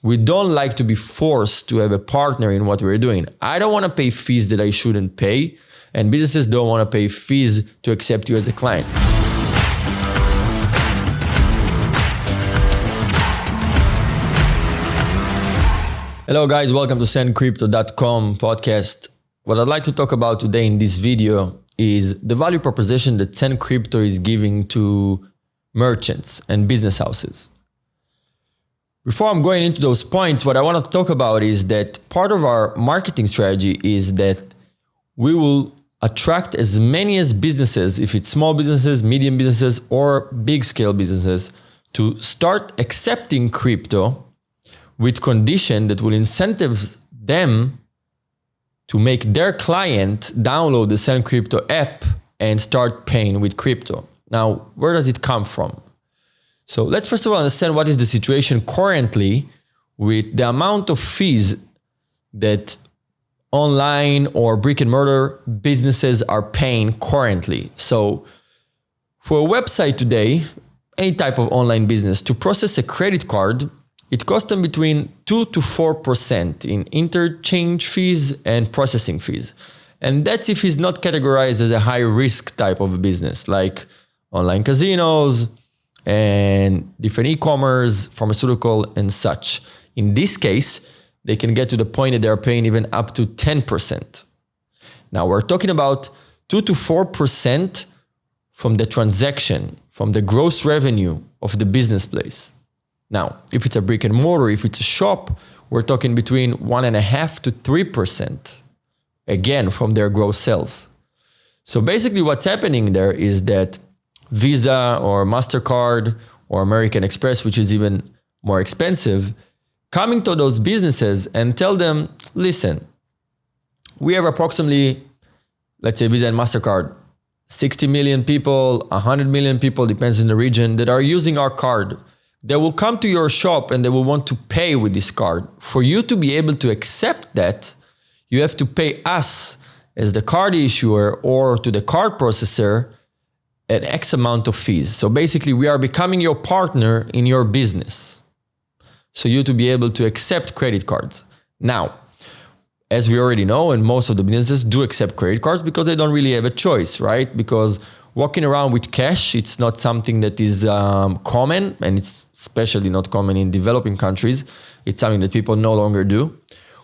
We don't like to be forced to have a partner in what we're doing. I don't want to pay fees that I shouldn't pay, and businesses don't want to pay fees to accept you as a client. Hello guys, welcome to SendCrypto.com podcast. What I'd like to talk about today in this video is the value proposition that SendCrypto is giving to merchants and business houses. Before I'm going into those points, what I want to talk about is that part of our marketing strategy is that we will attract as many as businesses, if it's small businesses, medium businesses, or big scale businesses, to start accepting crypto with condition that will incentivize them to make their client download the SendCrypto app and start paying with crypto. Now, where does it come from? So let's first of all understand what is the situation currently with the amount of fees that online or brick and mortar businesses are paying currently. So for a website today, any type of online business, to process a credit card, it costs them between 2 to 4% in interchange fees and processing fees. And that's if it's not categorized as a high risk type of a business, like online casinos and different e-commerce, pharmaceutical and such. In this case, they can get to the point that they're paying even up to 10%. Now we're talking about 2 to 4% from the transaction, from the gross revenue of the business place. Now, if it's a brick and mortar, if it's a shop, we're talking between 1.5 to 3%, again, from their gross sales. So basically what's happening there is that Visa or Mastercard or American Express, which is even more expensive, coming to those businesses and tell them, listen, we have approximately, let's say Visa and Mastercard, 60 million people, 100 million people, depends on the region, that are using our card. They will come to your shop and they will want to pay with this card. For you to be able to accept that, you have to pay us as the card issuer or to the card processor an X amount of fees. So basically we are becoming your partner in your business. So you to be able to accept credit cards. Now, as we already know, and most of the businesses do accept credit cards because they don't really have a choice, right? Because walking around with cash, it's not something that is common, and it's especially not common in developing countries. It's something that people no longer do.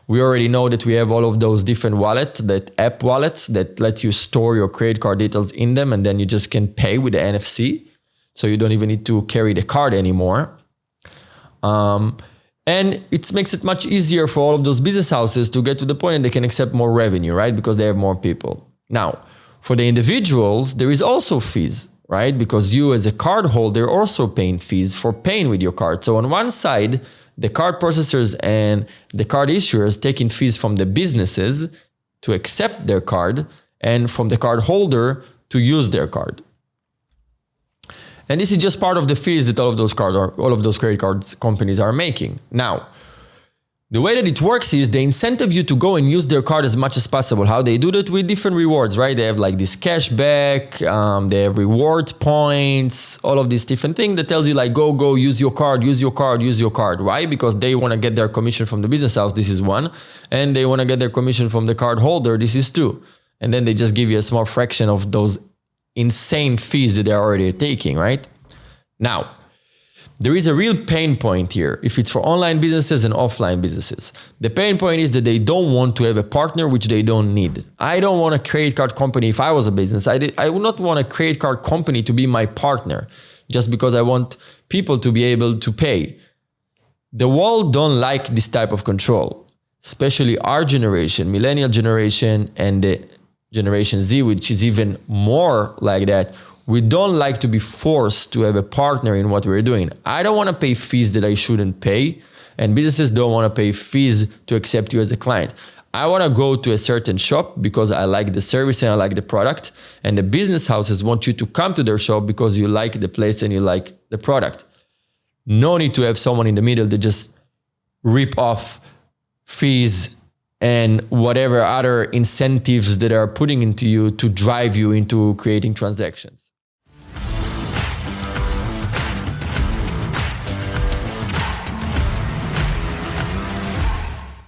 We already know that we have all of those different wallets, that app wallets that let you store your credit card details in them, and then you just can pay with the NFC. So you don't even need to carry the card anymore. And it makes it much easier for all of those business houses to get to the point that they can accept more revenue, right? Because they have more people. Now, for the individuals, there is also fees, right? Because you as a card holder are also paying fees for paying with your card. So on one side, the card processors and the card issuers taking fees from the businesses to accept their card and from the card holder to use their card. And this is just part of the fees that all of those credit cards companies are making. Now, the way that it works is they incentive you to go and use their card as much as possible. How they do that? With different rewards, right? They have like this cash back, they have rewards points, all of these different things that tells you like, go, use your card, use your card, use your card. Why? Because they want to get their commission from the business house, this is one. And they want to get their commission from the card holder, this is two. And then they just give you a small fraction of those insane fees that they're already taking, right? Now, there is a real pain point here if it's for online businesses and offline businesses. The pain point is that they don't want to have a partner which they don't need. I don't want a credit card company. If I was a business, I would not want a credit card company to be my partner just because I want people to be able to pay. The world don't like this type of control, especially our generation, millennial generation, and the Generation Z, which is even more like that. We don't like to be forced to have a partner in what we're doing. I don't want to pay fees that I shouldn't pay, and businesses don't want to pay fees to accept you as a client. I want to go to a certain shop because I like the service and I like the product, and the business houses want you to come to their shop because you like the place and you like the product. No need to have someone in the middle that just rip off fees and whatever other incentives that are putting into you to drive you into creating transactions.